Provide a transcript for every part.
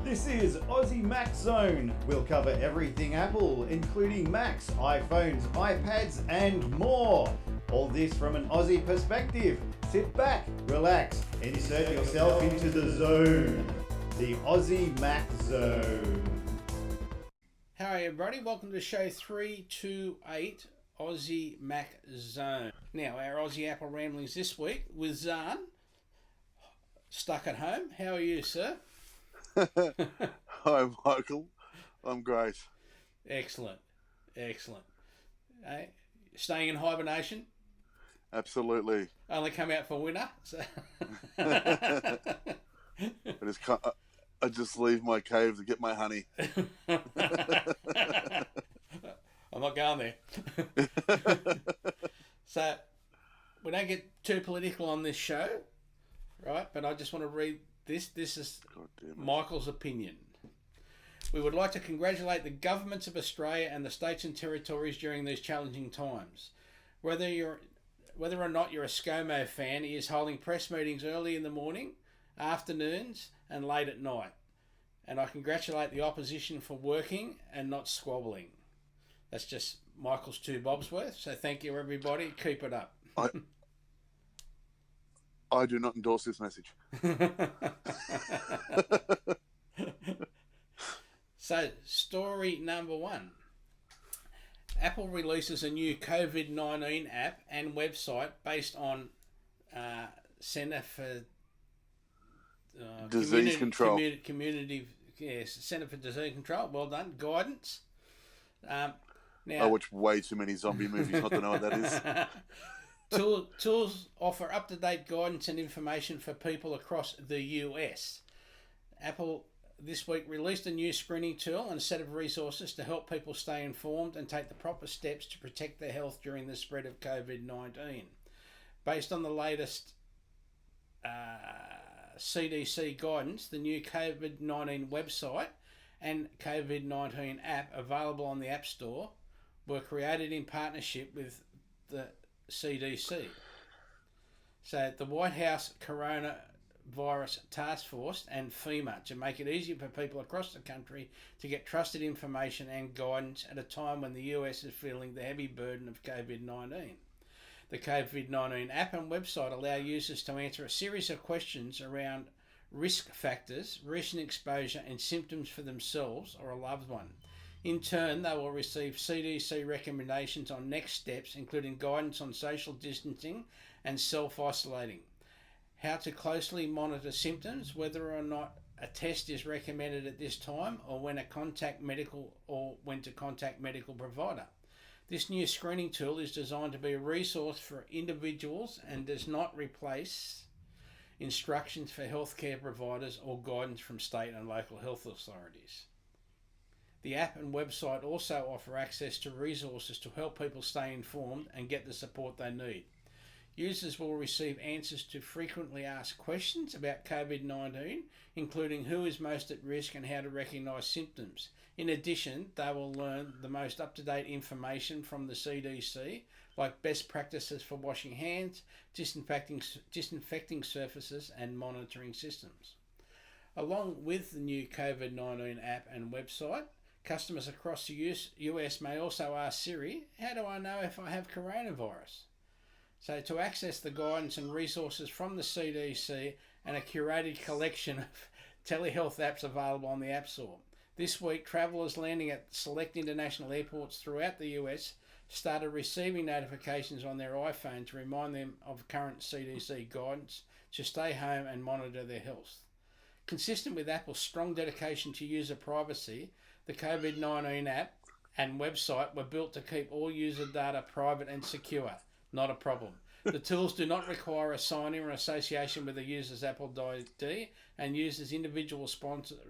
This is Aussie Mac Zone. We'll cover everything Apple, including Macs, iPhones, iPads, and more. All this from an Aussie perspective. Sit back, relax, insert yourself into the zone. The Aussie Mac Zone. Hi everybody, welcome to show 328 Aussie Mac Zone. Now our Aussie Apple ramblings this week with Zarn, stuck at home. How are you, sir? Hi Michael, I'm great. Excellent. Staying in hibernation? Absolutely. Only come out for winter? So I just leave my cave to get my honey. I'm not going there. So we don't get too political on this show, right? But I just want to read this. This is Michael's opinion. We would like to congratulate the governments of Australia and the states and territories during these challenging times. Whether or not you're a ScoMo fan, he is holding press meetings early in the morning, afternoons, and late at night. And I congratulate the opposition for working and not squabbling. That's just Michael's 2 bobs worth. So thank you, everybody. Keep it up. I do not endorse this message. So, story number 1. Apple releases a new COVID-19 app and website based on Centre for Disease Control. Centre for Disease Control. Well done. Guidance. Now, I watch way too many zombie movies not to know what that is. Tools offer up-to-date guidance and information for people across the US. Apple this week released a new screening tool and a set of resources to help people stay informed and take the proper steps to protect their health during the spread of COVID-19. Based on the latest CDC guidance, the new COVID-19 website and COVID-19 app available on the App Store were created in partnership with the CDC. So the White House Coronavirus Task Force and FEMA to make it easier for people across the country to get trusted information and guidance at a time when the US is feeling the heavy burden of COVID-19. The COVID-19 app and website allow users to answer a series of questions around risk factors, recent exposure and symptoms for themselves or a loved one. In turn, they will receive CDC recommendations on next steps, including guidance on social distancing and self-isolating, how to closely monitor symptoms, whether or not a test is recommended at this time, or when to contact medical provider. This new screening tool is designed to be a resource for individuals and does not replace instructions for healthcare providers or guidance from state and local health authorities. The app and website also offer access to resources to help people stay informed and get the support they need. Users will receive answers to frequently asked questions about COVID-19, including who is most at risk and how to recognise symptoms. In addition, they will learn the most up-to-date information from the CDC, like best practices for washing hands, disinfecting surfaces, and monitoring systems. Along with the new COVID-19 app and website, customers across the US may also ask Siri, how do I know if I have coronavirus? So to access the guidance and resources from the CDC and a curated collection of telehealth apps available on the App Store. This week, travellers landing at select international airports throughout the US started receiving notifications on their iPhone to remind them of current CDC guidance to stay home and monitor their health. Consistent with Apple's strong dedication to user privacy, the COVID-19 app and website were built to keep all user data private and secure. Not a problem. The tools do not require a sign-in or association with a user's Apple ID, and users' individual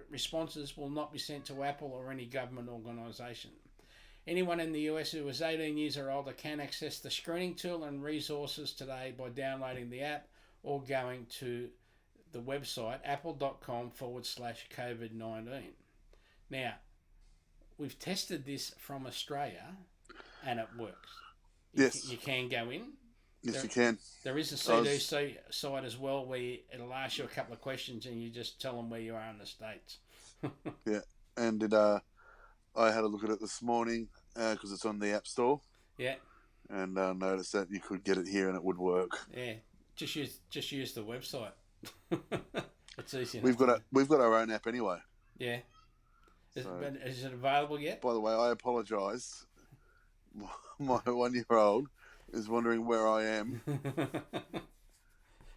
responses will not be sent to Apple or any government organisation. Anyone in the US who is 18 years or older can access the screening tool and resources today by downloading the app or going to the website apple.com/COVID-19. Now, we've tested this from Australia and it works. Yes. You can go in. Yes, you can. There is a CDC site as well where it'll ask you a couple of questions and you just tell them where you are in the States. Yeah, and I had a look at it this morning because it's on the App Store, Yeah, and noticed that you could get it here and it would work. yeah. Just use the website. It's easy enough. We've got our own app anyway. Yeah. So, Is it available yet? by the way, I apologise. My 1-year-old is wondering where I am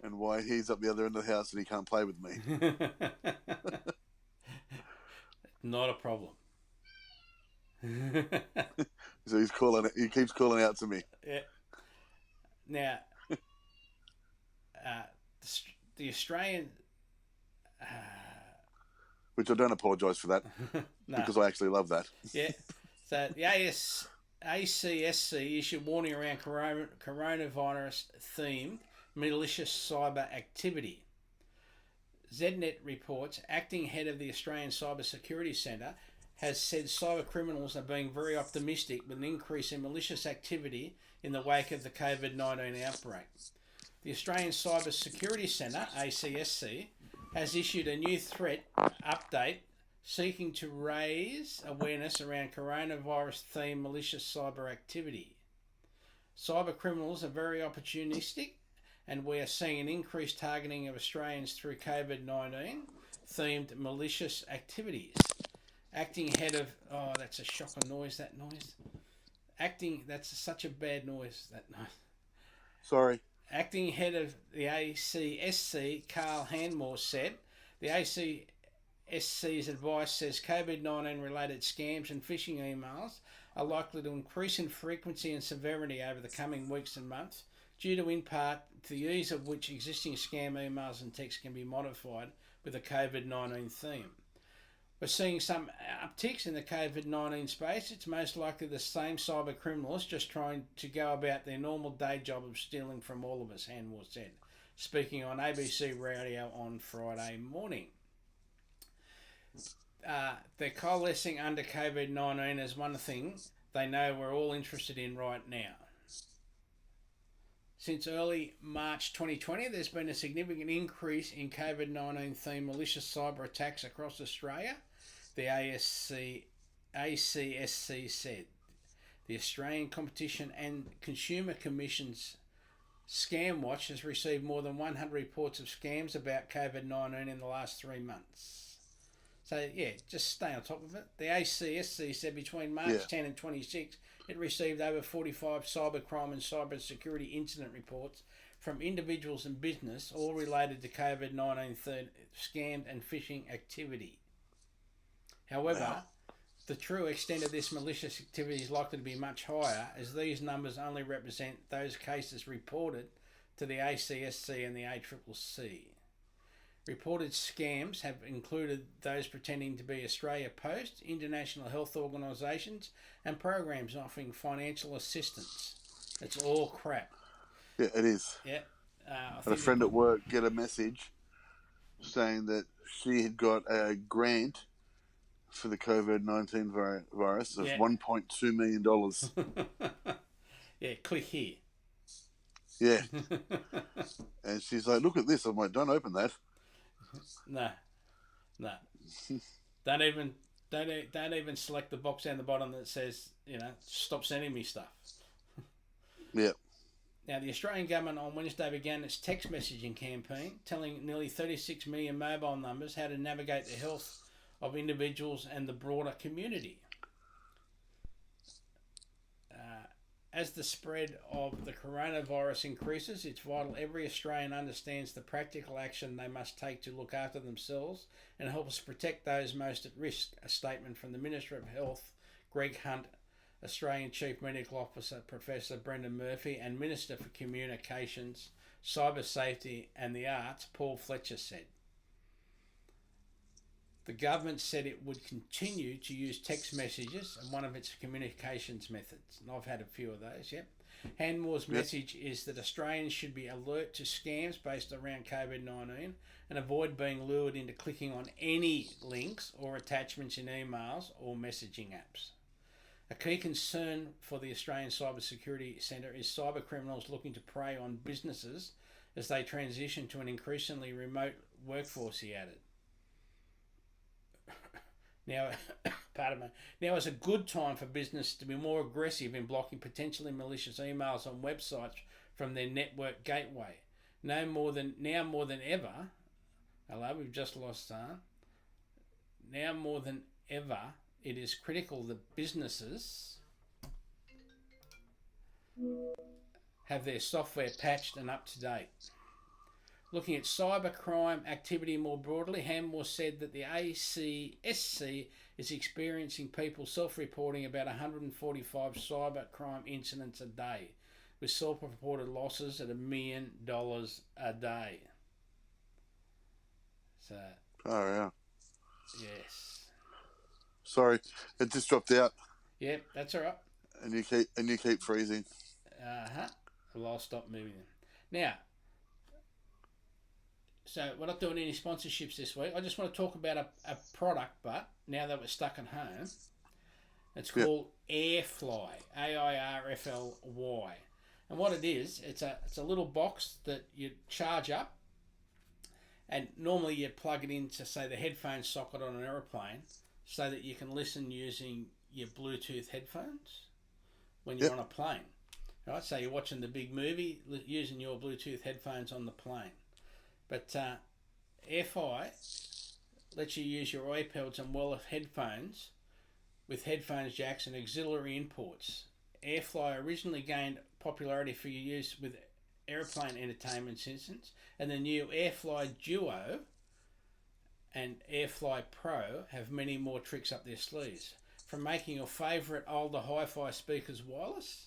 and why he's up the other end of the house and he can't play with me. Not a problem. So he keeps calling out to me. Yeah. Now, the Australian. Which I don't apologise for that No. because I actually love that. Yeah. So the ACSC issued warning around coronavirus themed malicious cyber activity. ZNet reports, acting head of the Australian Cyber Security Centre, has said cyber criminals are being very optimistic with an increase in malicious activity in the wake of the COVID-19 outbreak. The Australian Cyber Security Centre, ACSC, has issued a new threat update seeking to raise awareness around coronavirus-themed malicious cyber activity. Cyber criminals are very opportunistic, and we are seeing an increased targeting of Australians through COVID-19 themed malicious activities. Acting head of... Oh, that's a shocking noise, that noise. That's such a bad noise, that noise. Sorry. Acting head of the ACSC, Carl Handmore, said, the ACSC's advice says COVID-19 related scams and phishing emails are likely to increase in frequency and severity over the coming weeks and months, due to, in part, to the ease of which existing scam emails and texts can be modified with a COVID-19 theme. We're seeing some upticks in the COVID-19 space. It's most likely the same cyber criminals just trying to go about their normal day job of stealing from all of us, Hanwell said, speaking on ABC Radio on Friday morning. They're coalescing under COVID-19 as one thing they know we're all interested in right now. Since early March 2020, there's been a significant increase in COVID-19 themed malicious cyber attacks across Australia, the ACSC said. The Australian Competition and Consumer Commission's Scam Watch has received more than 100 reports of scams about COVID-19 in the last 3 months. So, yeah, just stay on top of it. The ACSC said between March 10 and 26, it received over 45 cybercrime and cyber security incident reports from individuals and business, all related to COVID-19 scam and phishing activity. However, the true extent of this malicious activity is likely to be much higher, as these numbers only represent those cases reported to the ACSC and the ACCC. Reported scams have included those pretending to be Australia Post, international health organisations, and programs offering financial assistance. It's all crap. Yeah, it is. Yeah. I had a friend at work get a message saying that she had got a grant for the COVID-19 virus of $1.2 million. Yeah, click here. Yeah. And she's like, look at this. I'm like, don't open that. No. Don't even select the box down the bottom that says, stop sending me stuff. Yeah. Now, the Australian government on Wednesday began its text messaging campaign, telling nearly 36 million mobile numbers how to navigate the health of individuals and the broader community. As the spread of the coronavirus increases, it's vital every Australian understands the practical action they must take to look after themselves and help us protect those most at risk, a statement from the Minister of Health, Greg Hunt, Australian Chief Medical Officer, Professor Brendan Murphy, and Minister for Communications, Cyber Safety and the Arts, Paul Fletcher, said. The government said it would continue to use text messages as one of its communications methods. And I've had a few of those, Handmore's message is that Australians should be alert to scams based around COVID-19 and avoid being lured into clicking on any links or attachments in emails or messaging apps. A key concern for the Australian Cyber Security Centre is cyber criminals looking to prey on businesses as they transition to an increasingly remote workforce, he added. Now, pardon me. Now is a good time for business to be more aggressive in blocking potentially malicious emails on websites from their network gateway. Now more than ever. Hello, we've just lost Zarn. Now more than ever, it is critical that businesses have their software patched and up to date. Looking at cybercrime activity more broadly, Hammore said that the ACSC is experiencing people self-reporting about 145 cybercrime incidents a day, with self-reported losses at $1 million a day. So. Oh yeah. Yes. Sorry, it just dropped out. Yep, that's all right. And you keep freezing. Well, I'll stop moving them. Now, so we're not doing any sponsorships this week. I just want to talk about a product, but now that we're stuck at home, it's called Airfly, AIRFLY. And what it is, it's a little box that you charge up, and normally you plug it into, say, the headphone socket on an aeroplane, so that you can listen using your Bluetooth headphones when you're on a plane. Right, so you're watching the big movie using your Bluetooth headphones on the plane. But Airfly lets you use your iPods and wireless headphones with headphones jacks and auxiliary imports. Airfly originally gained popularity for use with airplane entertainment systems, and the new Airfly Duo and Airfly Pro have many more tricks up their sleeves. From making your favourite older hi-fi speakers wireless,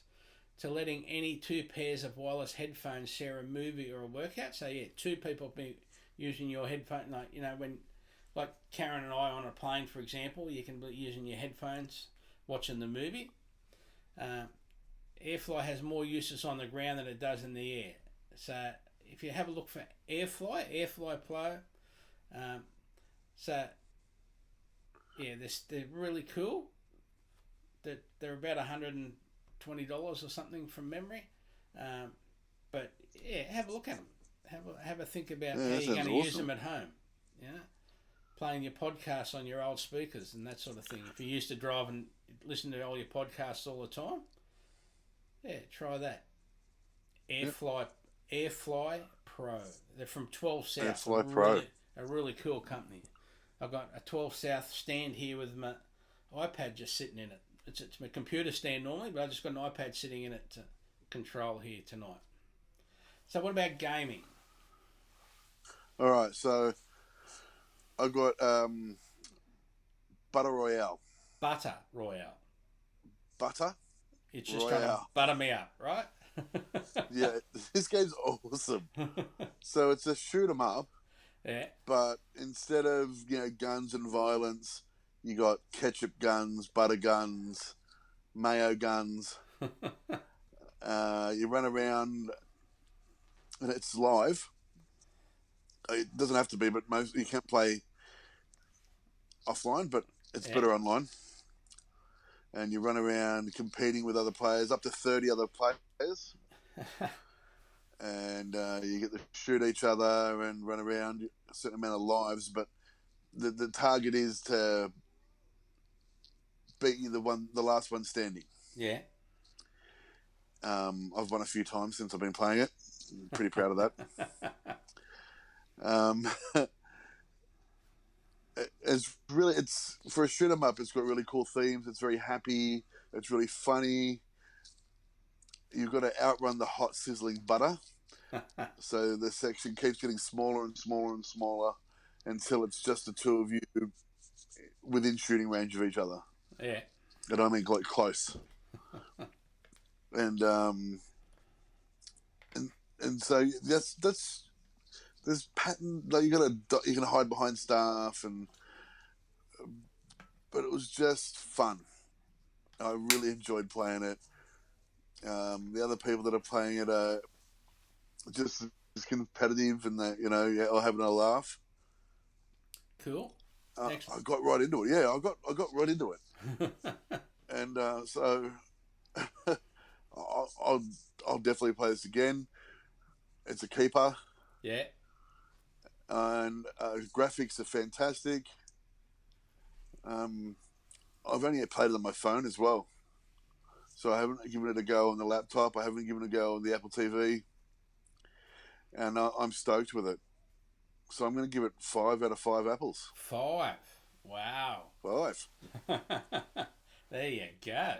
to letting any two pairs of wireless headphones share a movie or a workout. So yeah, two people be using your headphone, like Karen and I on a plane, for example, you can be using your headphones watching the movie. Airfly has more uses on the ground than it does in the air. So if you have a look for Airfly Pro, so yeah, they're really cool. They're about $120 or something from memory, but yeah, have a look at them. Have a think about how you're going to use them at home. Playing your podcasts on your old speakers and that sort of thing. If you used to drive and listen to all your podcasts all the time, yeah, try that. Airfly Pro. They're from 12 South. Airfly Pro. A really cool company. I've got a 12 South stand here with my iPad just sitting in it. It's my computer stand normally, but I just got an iPad sitting in it to control here tonight. So what about gaming? All right, so I've got Butter Royale. Butter Royale. Butter? It's just trying to butter me up, right? Yeah, this game's awesome. So it's a shoot 'em up. Yeah. But instead of, guns and violence, you got ketchup guns, butter guns, mayo guns. You run around, and it's live. It doesn't have to be, but you can't play offline, but it's better online. And you run around competing with other players, up to 30 other players. And you get to shoot each other and run around a certain amount of lives, but the target is to beat you the last one standing. Yeah. I've won a few times since I've been playing it. I'm pretty proud of that. It's for a shoot 'em up. It's got really cool themes. It's very happy. It's really funny. You've got to outrun the hot sizzling butter. So the section keeps getting smaller and smaller and smaller until it's just the two of you within shooting range of each other. Yeah. And I mean like close. And so that's this pattern. Like you can hide behind stuff, but it was just fun. I really enjoyed playing it. The other people that are playing it are just as competitive, and they all having a laugh. Cool. I got right into it. Yeah, I got right into it. And so I'll definitely play this again. It's a keeper. Yeah. And graphics are fantastic. I've only played it on my phone as well. So I haven't given it a go on the laptop. I haven't given it a go on the Apple TV. And I'm stoked with it. So I'm going to give it 5 out of 5 apples. 5. Wow. 5. There you go.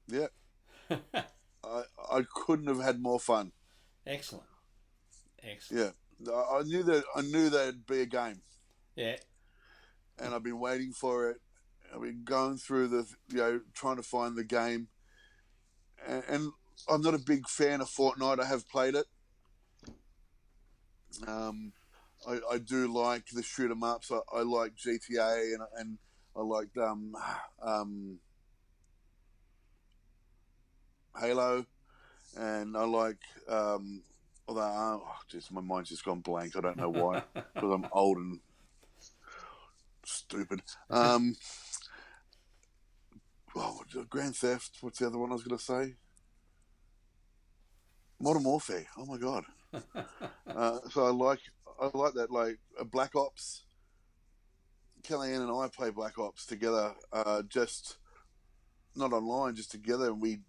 Yeah. I couldn't have had more fun. Excellent. Yeah. I knew there'd be a game. Yeah. And I've been waiting for it. I've been going through trying to find the game. And I'm not a big fan of Fortnite. I have played it. I do like the shoot 'em ups. I like GTA and I liked Halo, and I like my mind's just gone blank. I don't know why, because I'm old and stupid. Grand Theft. What's the other one I was going to say? Modern Warfare. Oh my god. So I like that, like Black Ops. Kellyanne and I play Black Ops together, just not online, just together, and we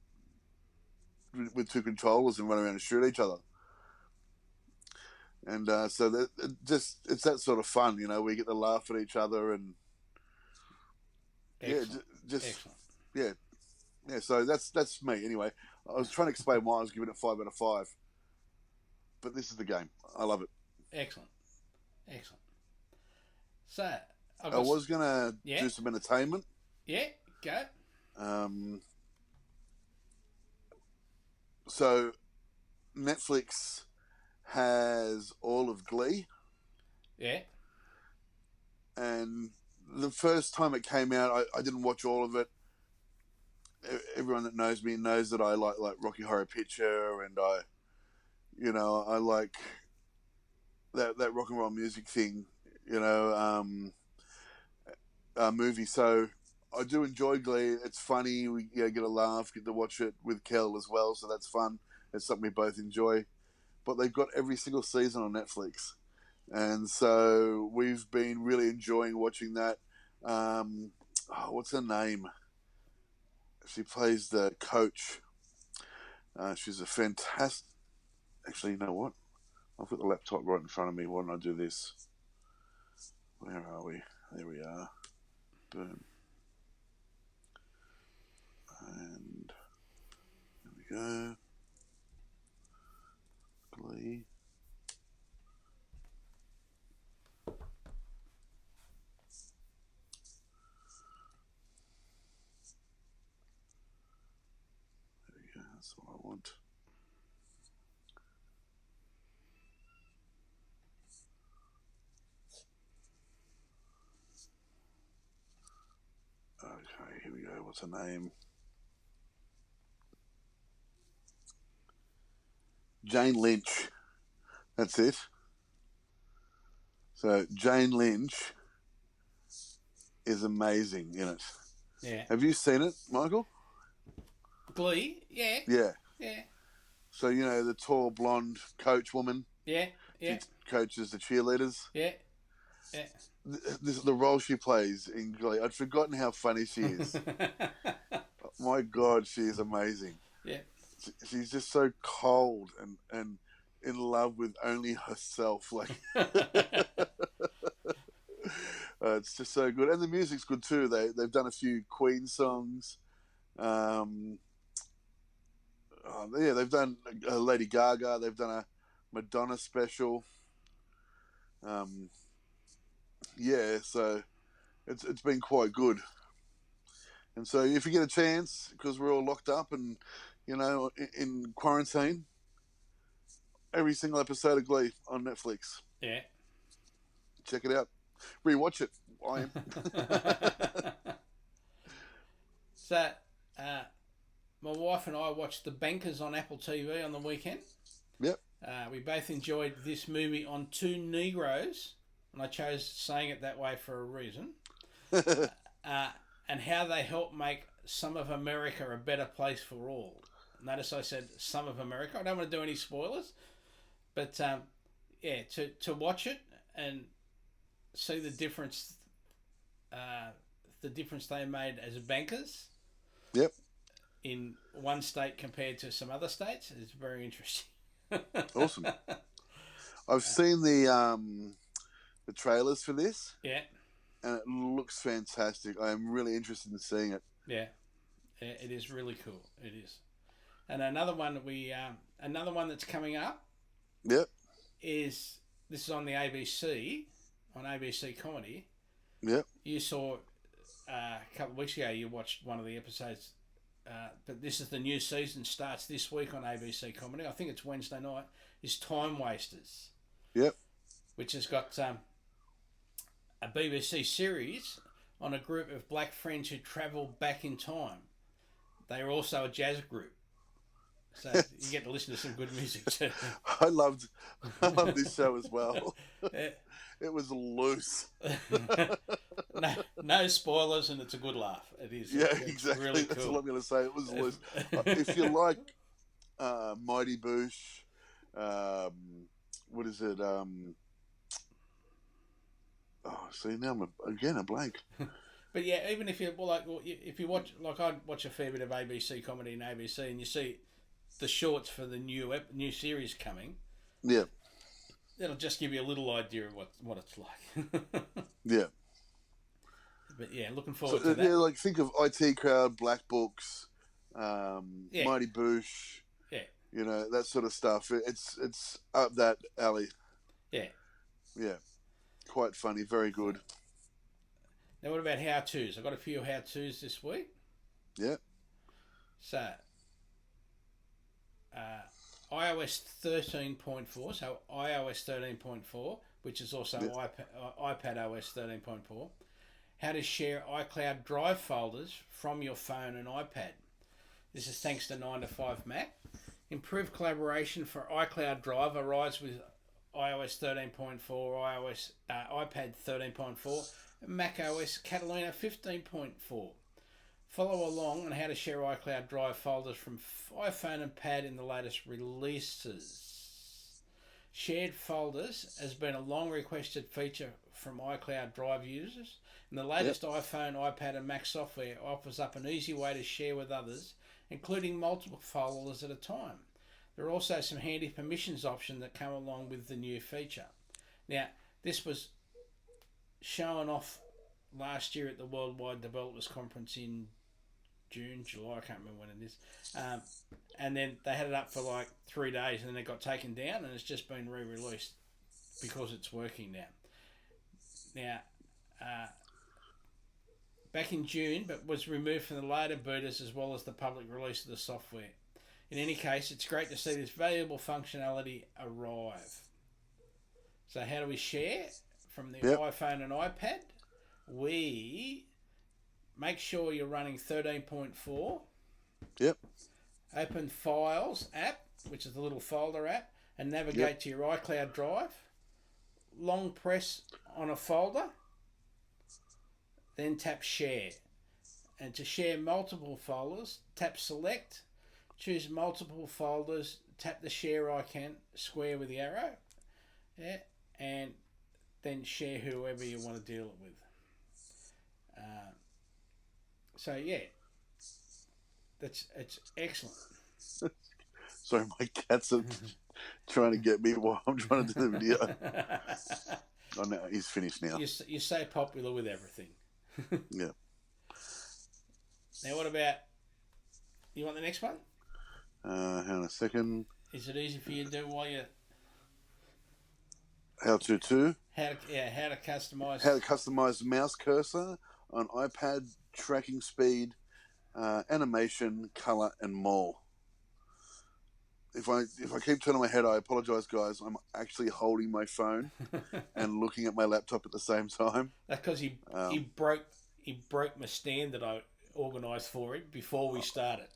with 2 controllers and run around and shoot each other. And so it's that sort of fun, we get to laugh at each other and Excellent. Excellent. Yeah. Yeah. So that's me anyway. I was trying to explain why I was giving it 5 out of 5, but this is the game. I love it. Excellent. So I was gonna do some entertainment. Yeah, go. So Netflix has all of Glee. Yeah. And the first time it came out, I didn't watch all of it. Everyone that knows me knows that I like Rocky Horror Picture, and I like that rock and roll music thing, movie. So I do enjoy Glee. It's funny. We get a laugh, get to watch it with Kel as well. So that's fun. It's something we both enjoy. But they've got every single season on Netflix. And so we've been really enjoying watching that. What's her name? She plays the coach. She's a fantastic... Actually, you know what? I've got the laptop right in front of me. Why don't I do this? Where are we? There we are. Boom. And there we go. Glee. There we go. That's what I want. Okay, here we go. What's her name? Jane Lynch. That's it. So Jane Lynch is amazing in it. Yeah. Have you seen it, Michael? Glee? Yeah. Yeah. Yeah. So, the tall, blonde coach woman. Yeah. Yeah. She coaches the cheerleaders. Yeah. Yeah. The role she plays in Glee, I'd forgotten how funny she is. My God, she is amazing. Yeah. She's just so cold and in love with only herself. Like, it's just so good, and the music's good too. They've done a few Queen songs. They've done Lady Gaga. They've done a Madonna special. So it's been quite good. And so if you get a chance, because we're all locked up and in quarantine, every single episode of Glee on Netflix. Yeah. Check it out. Rewatch it. I am. So, my wife and I watched The Bankers on Apple TV on the weekend. Yep. We both enjoyed this movie on two Negroes, and I chose saying it that way for a reason. And how they help make some of America a better place for all. Notice I said some of America. I don't want to do any spoilers, but to watch it and see the difference the difference they made as bankers. Yep. In one state compared to some other states, it's very interesting. Awesome. I've seen the trailers for this. Yeah. And it looks fantastic. I am really interested in seeing it. Yeah. It is really cool. It is. And another one that's coming up. Yep. This is on the ABC, on ABC Comedy. Yep. You saw a couple of weeks ago. You watched one of the episodes, but this is the new season. Starts this week on ABC Comedy. I think it's Wednesday night. Is Time Wasters. Yep. Which has got a BBC series on a group of black friends who travel back in time. They are also a jazz group. So you get to listen to some good music too. I loved this show as well. It was loose. No spoilers, and it's a good laugh. It is. Yeah, it's exactly. Really That's cool. what I'm going to say. It was loose. If you like Mighty Boosh, what is it? See, now I'm again a blank. But yeah, even if you if you watch, like I watch a fair bit of ABC Comedy and ABC, and you see the shorts for the new series coming. Yeah. It'll just give you a little idea of what it's like. Yeah. But yeah, looking forward to that. Yeah, like think of IT Crowd, Black Books, Mighty Boosh. Yeah. You know, that sort of stuff. It's up that alley. Yeah. Yeah. Quite funny, very good. Now, what about how-tos? I've got a few how-tos this week. Yeah. So, iOS 13.4, so iOS 13.4, which is also iPad OS 13.4. How to share iCloud Drive folders from your phone and iPad. This is thanks to 9 to 5 Mac. Improved collaboration for iCloud Drive arrives with iOS 13.4, iPad 13.4, Mac OS Catalina 15.4. Follow along on how to share iCloud Drive folders from iPhone and Pad in the latest releases. Shared folders has been a long requested feature from iCloud Drive users, and the latest iPhone, iPad and Mac software offers up an easy way to share with others, including multiple folders at a time. There are also some handy permissions options that come along with the new feature. Now, this was shown off last year at the Worldwide Developers Conference in June, July, I can't remember when it is. And then they had it up for like 3 days and then it got taken down and it's just been re-released because it's working now. Now, back in June, but was removed from the later betas as well as the public release of the software. In any case, it's great to see this valuable functionality arrive. So how do we share from the iPhone and iPad? We make sure you're running 13.4. Yep. Open Files app, which is the little folder app, and navigate to your iCloud Drive. Long press on a folder, then tap Share. And to share multiple folders, tap Select, choose multiple folders, tap the share icon, square with the arrow, and then share whoever you want to deal it with. It's excellent. Sorry, my cats are trying to get me while I'm trying to do the video. Oh no, he's finished now. You're so popular with everything. Yeah. Now, what about? You want the next one? Hang on a second. Is it easy for you to do while you? How to customize. How to customize mouse cursor on iPad, tracking speed, animation, color, and more. If I keep turning my head, I apologize, guys. I'm actually holding my phone and looking at my laptop at the same time. That's because he broke my stand that I organised for him before we started.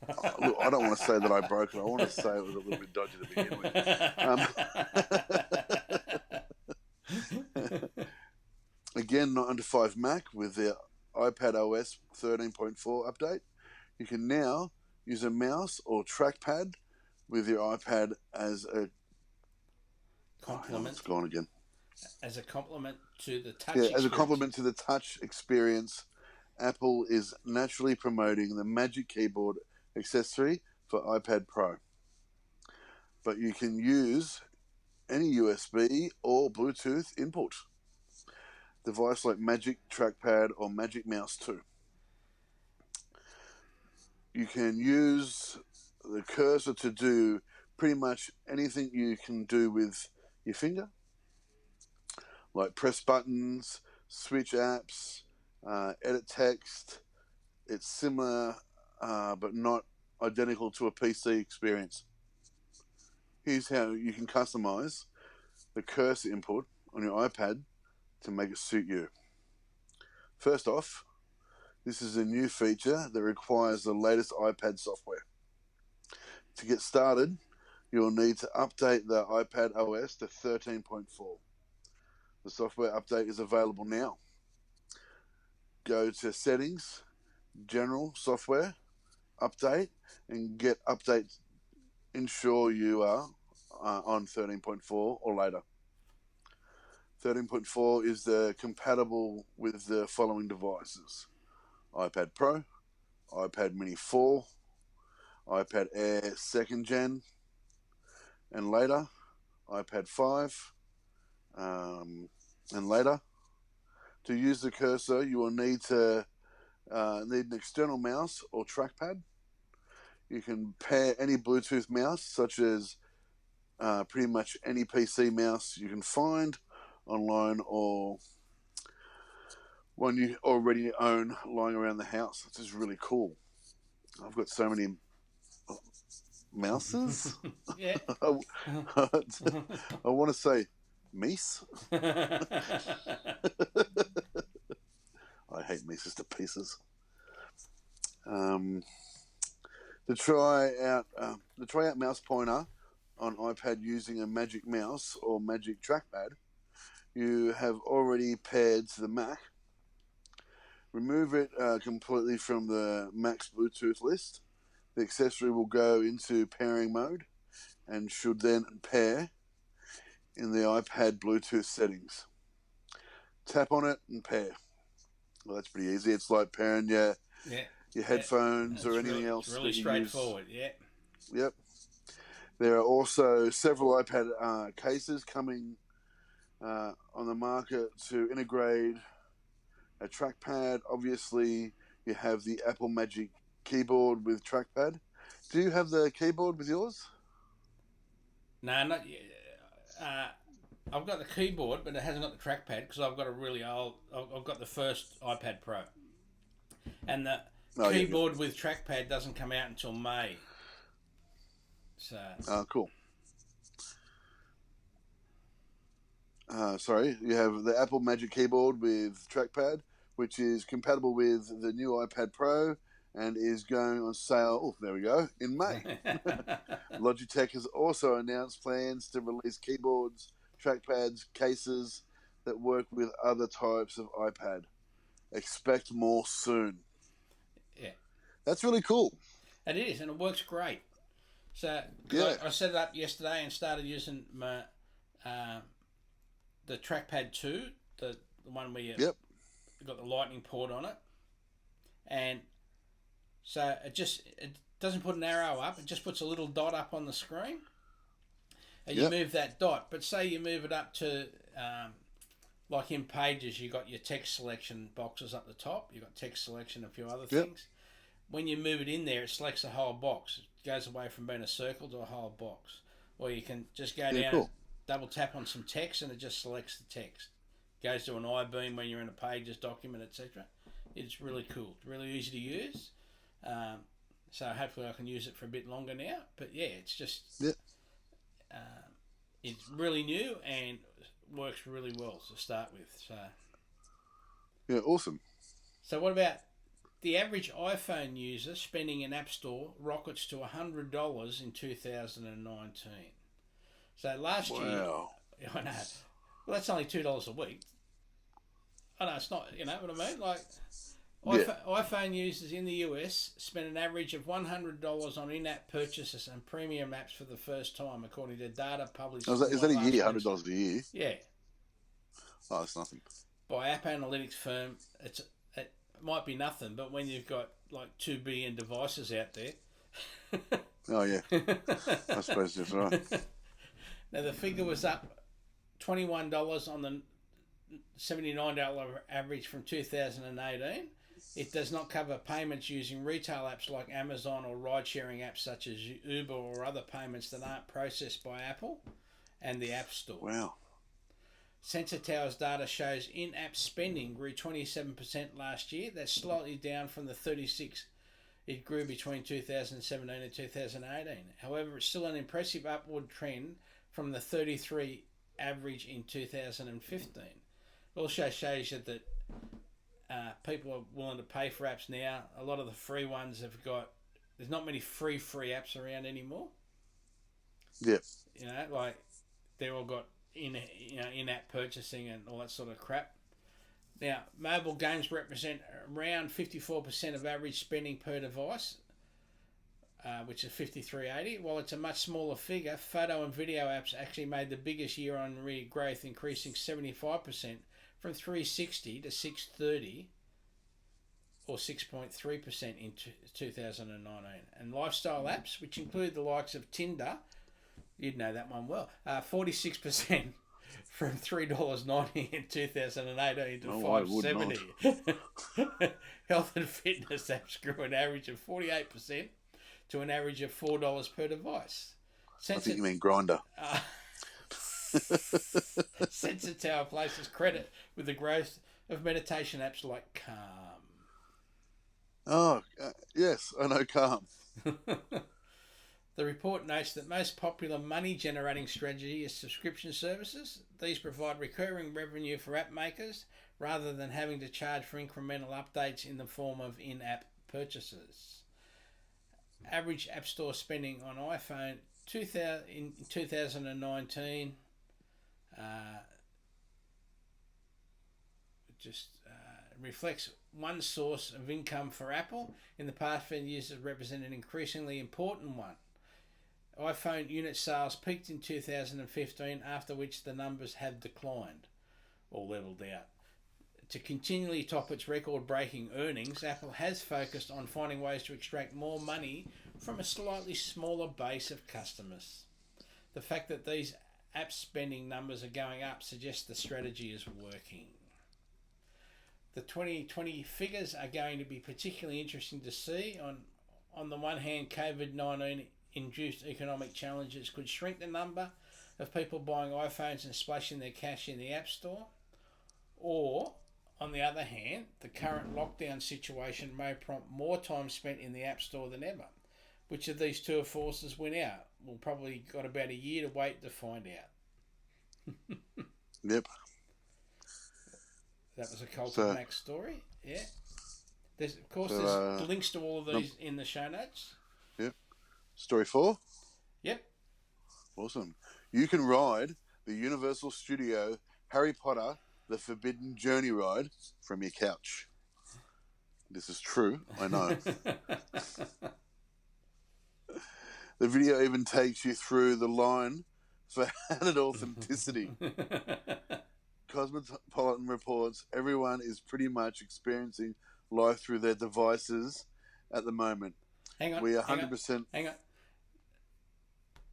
Look, I don't want to say that I broke it. I want to say it was a little bit dodgy to begin with. Again, 9 to 5 Mac with the iPad OS 13.4 update. You can now use a mouse or trackpad with your iPad as a complement. It's gone again. As a complement to the touch. Yeah, as a complement to the touch experience Apple is naturally promoting the Magic Keyboard accessory for iPad Pro. But you can use any USB or Bluetooth input device like Magic Trackpad or Magic Mouse too. You can use the cursor to do pretty much anything you can do with your finger, like press buttons, switch apps, edit text. It's similar, but not identical to a PC experience. Here's how you can customize the cursor input on your iPad to make it suit you. First off, this is a new feature that requires the latest iPad software. To get started, you'll need to update the iPad OS to 13.4. The software update is available now. Go to Settings, General Software, Update, and get updates. Ensure you are on 13.4 or later. 13.4 is compatible with the following devices: iPad Pro, iPad Mini 4, iPad Air 2nd Gen, and later, iPad 5, and later. To use the cursor, you will need an external mouse or trackpad. You can pair any Bluetooth mouse, such as pretty much any PC mouse you can find online or one you already own lying around the house. This is really cool. I've got so many mouses. Yeah. I want to say meese. I hate Mises to pieces. To try out mouse pointer on iPad using a Magic Mouse or Magic Trackpad, you have already paired to the Mac. Remove it completely from the Mac's Bluetooth list. The accessory will go into pairing mode and should then pair in the iPad Bluetooth settings. Tap on it and pair. Well, that's pretty easy. It's like pairing your headphones or anything else. It's really straightforward, Yep. There are also several iPad cases coming on the market to integrate a trackpad. Obviously, you have the Apple Magic Keyboard with trackpad. Do you have the keyboard with yours? No, not yet. I've got the keyboard, but it hasn't got the trackpad because I've got a really old. I've got the first iPad Pro, and the keyboard with trackpad doesn't come out until May. So. Cool. Sorry, you have the Apple Magic Keyboard with trackpad, which is compatible with the new iPad Pro and is going on sale. Oh, there we go, in May. Logitech has also announced plans to release keyboards, trackpads, cases that work with other types of iPad. Expect more soon. Yeah. That's really cool. It is, and it works great. So I set it up yesterday and started using my the trackpad 2, the one where you got the lightning port on it. And so it doesn't put an arrow up, it just puts a little dot up on the screen. And you move that dot, but say you move it up to, like in Pages, you got your text selection boxes up the top, you got text selection, a few other things. When you move it in there, it selects the whole box. It goes away from being a circle to a whole box. Or you can just go down, double tap on some text, and it just selects the text. Goes to an I-beam when you're in a Pages document, etc. It's really cool. It's really easy to use. So hopefully I can use it for a bit longer now. But yeah, it's just... it's really new and works really well to start with. So yeah, awesome. So what about the average iPhone user spending in App Store rockets to $100 in 2019. So last year, I know. Well, that's only $2 a week. I know it's not. You know what I mean? Like iPhone users in the US spend an average of $100 on in-app purchases and premium apps for the first time, according to data published. Is that a year? $100 a year? Yeah. Oh, that's nothing. By app analytics firm, might be nothing, but when you've got like 2 billion devices out there. Oh yeah, I suppose that's right. Now the figure was up $21 on the $79 average from 2018. It does not cover payments using retail apps like Amazon or ride-sharing apps such as Uber or other payments that aren't processed by Apple and the App Store. Wow. Sensor Tower's data shows in-app spending grew 27% last year. That's slightly down from the 36% it grew between 2017 and 2018. However, it's still an impressive upward trend from the 33% average in 2015. It also shows you that people are willing to pay for apps now. A lot of the free ones have got... There's not many free apps around anymore. Yep. You know, like they're all got in-app purchasing and all that sort of crap. Now, mobile games represent around 54% of average spending per device, which is $53.80. While it's a much smaller figure, photo and video apps actually made the biggest year-on-year growth, increasing 75% from $360 to $630, or 6.3% in 2019. And lifestyle apps, which include the likes of Tinder, you'd know that one well, 46%. From $3.90 in 2018 to $5.70. Health and fitness apps grew an average of 48% to an average of $4 per device. I think you mean Grindr. Sensor Tower places credit with the growth of meditation apps like Calm. Oh, yes, I know Calm. The report notes that most popular money-generating strategy is subscription services. These provide recurring revenue for app makers rather than having to charge for incremental updates in the form of in-app purchases. Average App Store spending on iPhone in 2019 reflects one source of income for Apple. In the past 10 years, has represented an increasingly important one. iPhone unit sales peaked in 2015, after which the numbers have declined or leveled out. To continually top its record-breaking earnings, Apple has focused on finding ways to extract more money from a slightly smaller base of customers. The fact that these app spending numbers are going up suggests the strategy is working. The 2020 figures are going to be particularly interesting to see. On the one hand, COVID-19 induced economic challenges could shrink the number of people buying iPhones and splashing their cash in the App Store. Or, on the other hand, the current lockdown situation may prompt more time spent in the App Store than ever. Which of these two forces win out? We'll probably got about a year to wait to find out. Yep. That was a Cult of Max story. Yeah. There's links to all of these in the show notes. Yep. Story 4? Yep. Awesome. You can ride the Universal Studio Harry Potter The Forbidden Journey ride from your couch. This is true, I know. The video even takes you through the line for added authenticity. Cosmopolitan reports everyone is pretty much experiencing life through their devices at the moment. Hang on. We 100%. Hang on.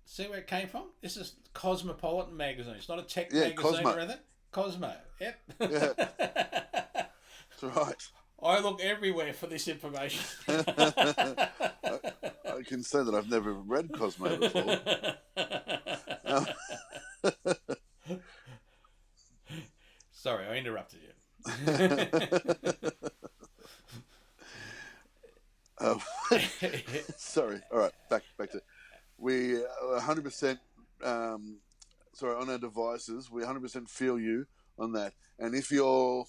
See where it came from? This is Cosmopolitan magazine. It's not a tech magazine Cosmo. or anything. Cosmo. Yep. Yeah. That's right. I look everywhere for this information. I can say that I've never read Cosmo before. Sorry, I interrupted you. Sorry. All right, back to we 100%. On our devices, we 100% feel you on that. And if you're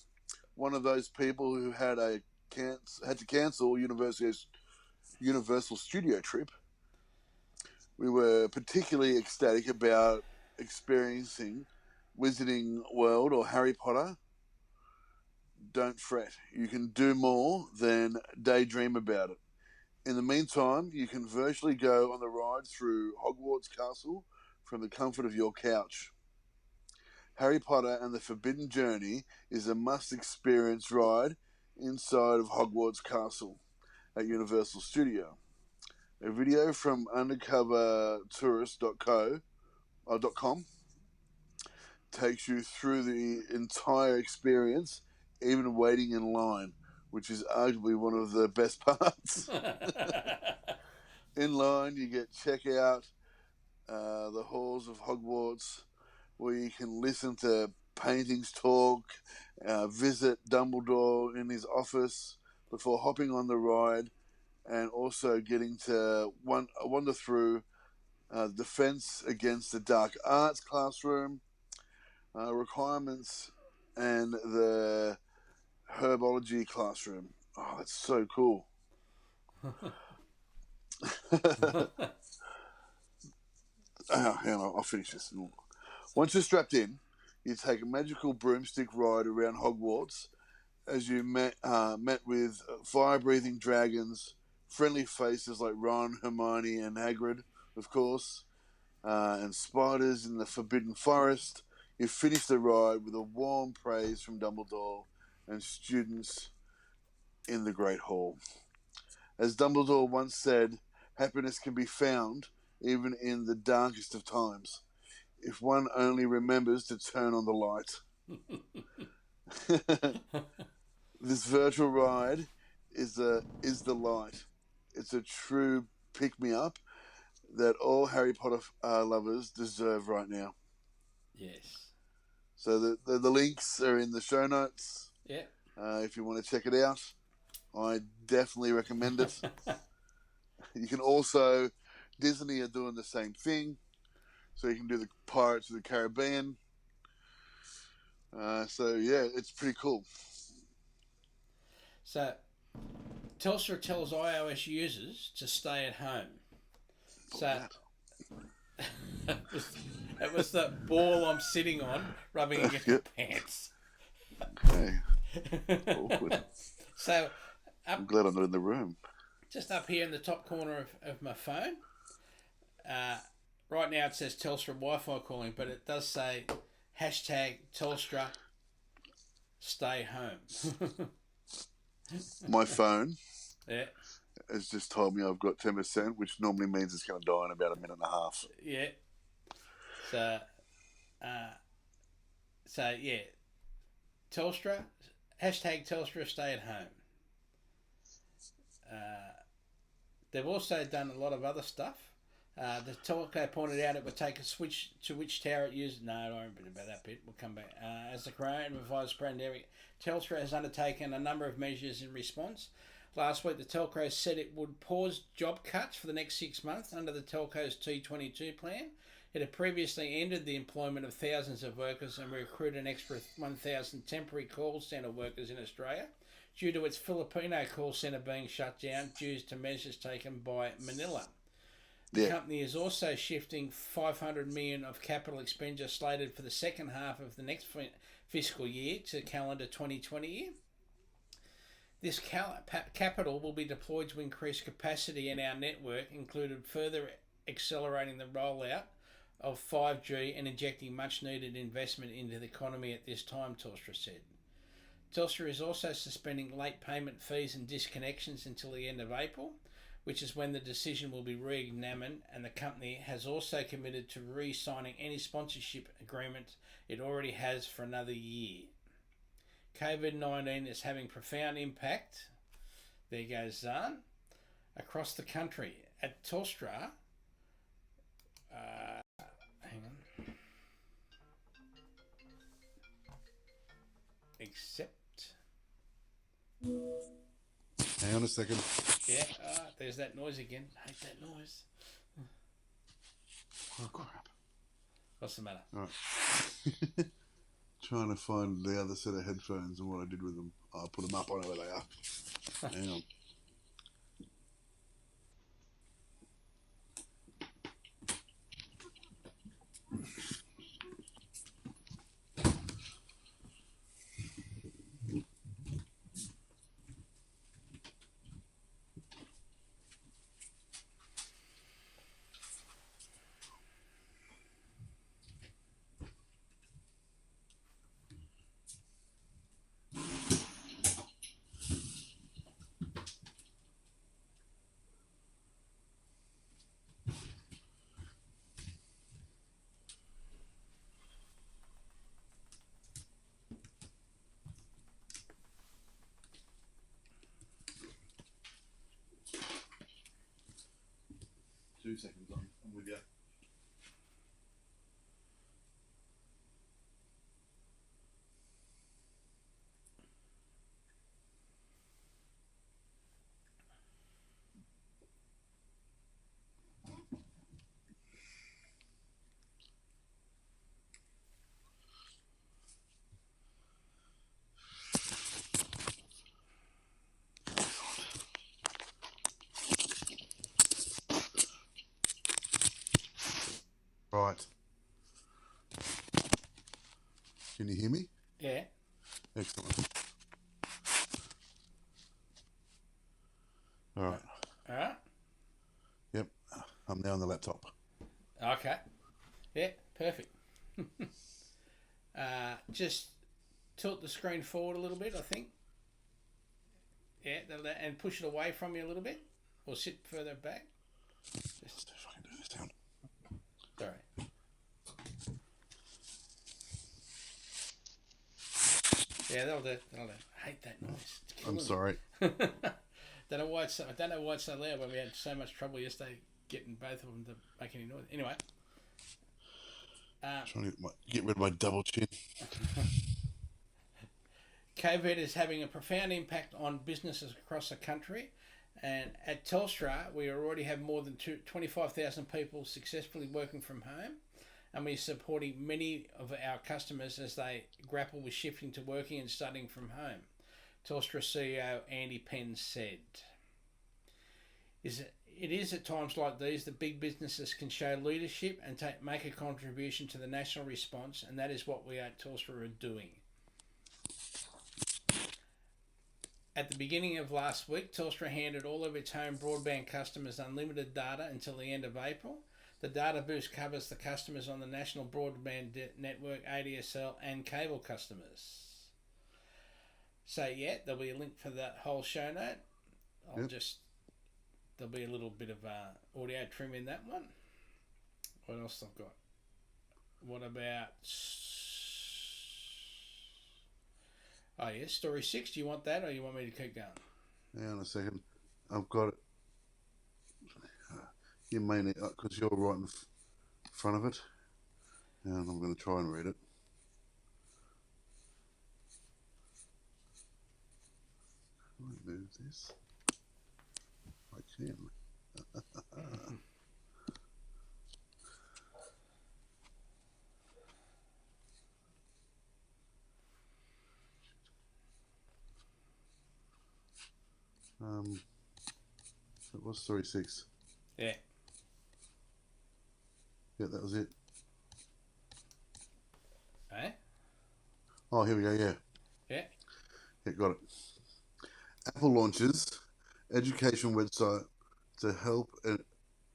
one of those people who had to cancel Universal Studio trip, we were particularly ecstatic about experiencing Wizarding World or Harry Potter. Don't fret. You can do more than daydream about it. In the meantime, you can virtually go on the ride through Hogwarts Castle from the comfort of your couch. Harry Potter and the Forbidden Journey is a must-experience ride inside of Hogwarts Castle at Universal Studio. A video from undercovertourist.com takes you through the entire experience, even waiting in line, which is arguably one of the best parts. In line, you get check out the halls of Hogwarts, where you can listen to paintings talk, visit Dumbledore in his office before hopping on the ride, and also getting to wander through Defense Against the Dark Arts classroom, requirements, and the herbology classroom. Oh, that's so cool. Hang on, I'll finish this. Once you're strapped in, you take a magical broomstick ride around Hogwarts as you met with fire-breathing dragons, friendly faces like Ron, Hermione, and Hagrid, of course, and spiders in the Forbidden Forest. You finish the ride with a warm praise from Dumbledore and students in the Great Hall. As Dumbledore once said, happiness can be found even in the darkest of times, if one only remembers to turn on the light. This virtual ride is the light. It's a true pick-me-up that all Harry Potter lovers deserve right now. Yes. So the links are in the show notes. Yeah. If you want to check it out, I definitely recommend it. You can also, Disney are doing the same thing, so you can do the Pirates of the Caribbean. So yeah, it's pretty cool. So, Telstra tells iOS users to stay at home. So, it was the ball I'm sitting on rubbing against my pants. Hey, awkward. So, I'm glad I'm not in the room. Just up here in the top corner of my phone, right now it says Telstra Wi-Fi calling, but it does say #Telstra stay home. My phone Yeah. has just told me I've got 10%, which normally means it's going to die in about a minute and a half. Yeah. So yeah, Telstra #Telstra stay at home. They've also done a lot of other stuff. The telco pointed out it would take a switch to which tower it used. No, I don't remember about that bit. We'll come back. As the coronavirus pandemic, Telstra has undertaken a number of measures in response. Last week, the telco said it would pause job cuts for the next 6 months under the telco's T22 plan. It had previously ended the employment of thousands of workers and recruited an extra 1,000 temporary call centre workers in Australia due to its Filipino call centre being shut down due to measures taken by Manila. The company is also shifting $500 million of capital expenditure slated for the second half of the next fiscal year to calendar 2020 year. This capital will be deployed to increase capacity in our network, including further accelerating the rollout of 5G and injecting much needed investment into the economy at this time, Telstra said. Telstra is also suspending late payment fees and disconnections until the end of April, which is when the decision will be re-examined, and the company has also committed to re-signing any sponsorship agreement it already has for another year. COVID-19 is having profound impact, there goes Zarn, across the country. At Telstra, hang on, except... Hang on a second. Yeah, there's that noise again. I hate that noise. Oh, crap. What's the matter? All right. Trying to find the other set of headphones and what I did with them. I'll put them up. I know where they are. Hang on. 2 seconds. I'm with you. Right. Can you hear me? Yeah. Excellent. All right. All right. Yep. I'm now on the laptop. Okay. Yeah, perfect. Just tilt the screen forward a little bit, I think. Yeah, and push it away from you a little bit, or sit further back. Let's see if I can do this down. Sorry. Yeah, that'll do. I hate that noise. I'm sorry. don't know why it's so loud when we had so much trouble yesterday getting both of them to make any noise. Anyway. Trying to get rid of my double chin. COVID is having a profound impact on businesses across the country, and at Telstra we already have more than 25,000 people successfully working from home, and we're supporting many of our customers as they grapple with shifting to working and studying from home. Telstra CEO Andy Penn said, It is at times like these that big businesses can show leadership and make a contribution to the national response, and that is what we at Telstra are doing. At the beginning of last week, Telstra handed all of its home broadband customers unlimited data until the end of April. The data boost covers the customers on the National Broadband Network, ADSL, and cable customers. So yeah, there'll be a link for that whole show note. There'll be a little bit of audio trim in that one. What else I've got? What about... Oh yeah, story 6. Do you want that, or you want me to keep going? Hang on a second. I've got it. You may need, because you're right in front of it. And I'm going to try and read it. Can I move this? I can. It was story 6. Yeah. Yeah, that was it. Eh? Oh, here we go, yeah. Yeah. Yeah, got it. Apple launches education website to help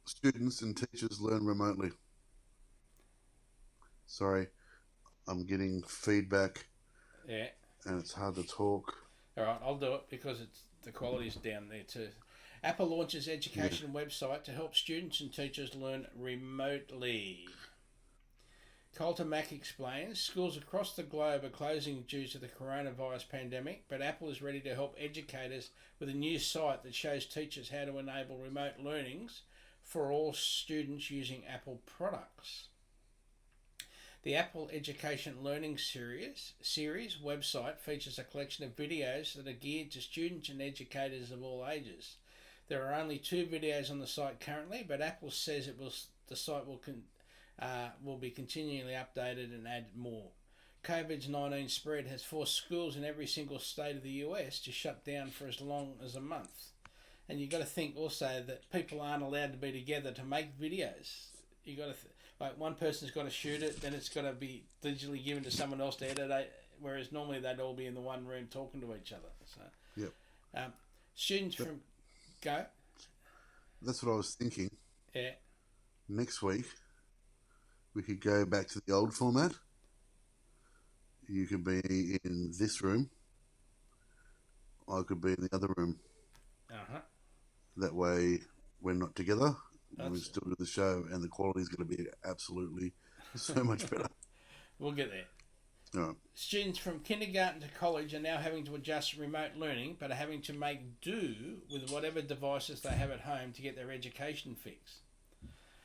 students and teachers learn remotely. Sorry, I'm getting feedback. Yeah. And it's hard to talk. All right, I'll do it because the quality's down there too. Apple launches education website to help students and teachers learn remotely. Coulter Mack explains, schools across the globe are closing due to the coronavirus pandemic, but Apple is ready to help educators with a new site that shows teachers how to enable remote learnings for all students using Apple products. The Apple Education Learning Series website features a collection of videos that are geared to students and educators of all ages. There are only 2 videos on the site currently, but Apple says the site will be continually updated and add more. COVID-19 spread has forced schools in every single state of the US to shut down for as long as a month. And you've got to think also that people aren't allowed to be together to make videos. You've got to like one person's got to shoot it, then it's got to be digitally given to someone else to edit, whereas normally they'd all be in the one room talking to each other. So, yep. Students from... Go. That's what I was thinking. Yeah. Next week, we could go back to the old format. You could be in this room. I could be in the other room. Uh-huh. That way, we're not together. And we still do the show, and the quality is going to be absolutely so much better. We'll get there. All right. Students from kindergarten to college are now having to adjust remote learning, but are having to make do with whatever devices they have at home to get their education fix.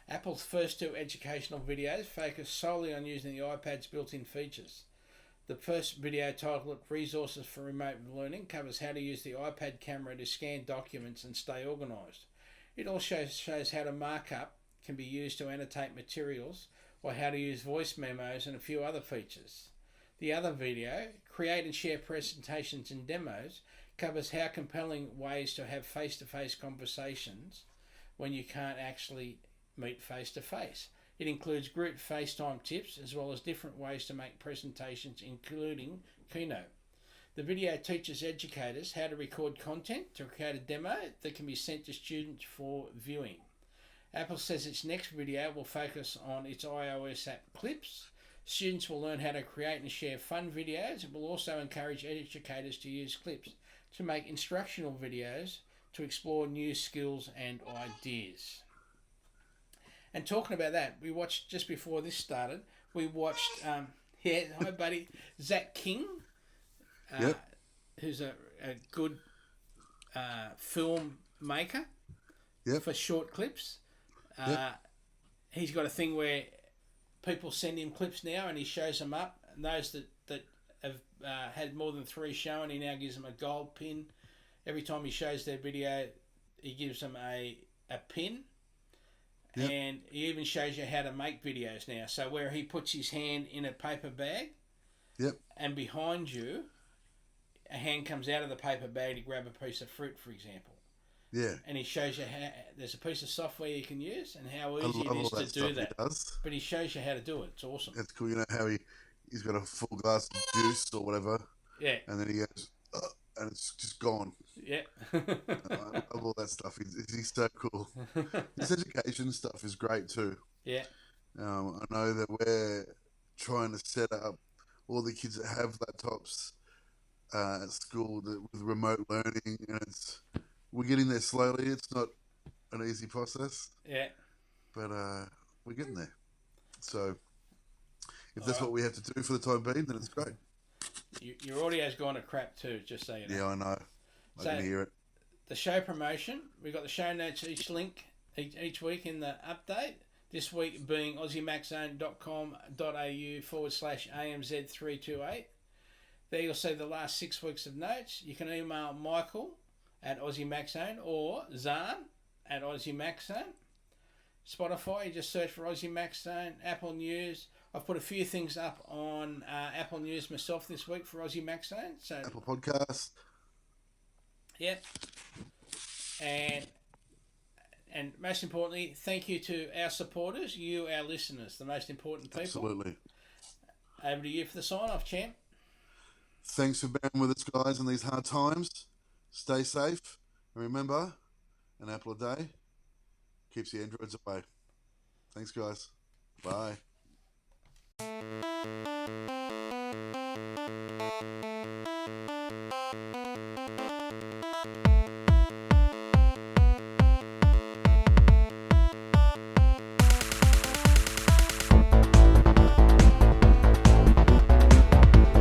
Apple's first two educational videos focus solely on using the iPad's built-in features. The first video, titled Resources for Remote Learning, covers how to use the iPad camera to scan documents and stay organised. It also shows how to markup can be used to annotate materials, or how to use voice memos and a few other features. The other video, Create and Share Presentations and Demos, covers how compelling ways to have face-to-face conversations when you can't actually meet face-to-face. It includes group FaceTime tips as well as different ways to make presentations, including Keynote. The video teaches educators how to record content to create a demo that can be sent to students for viewing. Apple says its next video will focus on its iOS app Clips. Students will learn how to create and share fun videos. It will also encourage educators to use Clips to make instructional videos to explore new skills and ideas. And talking about that, we watched, just before this started, we watched, hi buddy, Zach King, who's a good film maker for short clips. He's got a thing where people send him clips now and he shows them up. And those that have had more than 3 shown, he now gives them a gold pin. Every time he shows their video, he gives them a pin. Yep. And he even shows you how to make videos now. So where he puts his hand in a paper bag, and behind you, a hand comes out of the paper bag to grab a piece of fruit, for example. Yeah. And he shows you how there's a piece of software you can use and how easy it is to do that. But he shows you how to do it. It's awesome. It's cool. You know how he's got a full glass of juice or whatever. Yeah. And then he goes, and it's just gone. Yeah. I love all that stuff. He's so cool. His education stuff is great too. Yeah. I know that we're trying to set up all the kids that have laptops at school with remote learning, and we're getting there slowly. It's not an easy process. Yeah. But we're getting there. So if that's what we have to do for the time being, then it's great. Your audio's gone to crap too, just so you know. Yeah, I know. I can hear it. The show promotion, we've got the show notes each week in the update. This week being aussiemaxzone.com.au/AMZ328. There you'll see the last 6 weeks of notes. You can email Michael at AussieMaxZone or Zarn at AussieMaxZone. Spotify, you just search for Aussie Max Zone. Apple News, I've put a few things up on Apple News myself this week for Aussie Max Zone. So Apple Podcasts. Yep. And most importantly, thank you to our supporters, you, our listeners, the most important people. Absolutely. Over to you for the sign-off, champ. Thanks for bearing with us, guys, in these hard times. Stay safe. And remember, an apple a day keeps the androids away. Thanks, guys. Bye.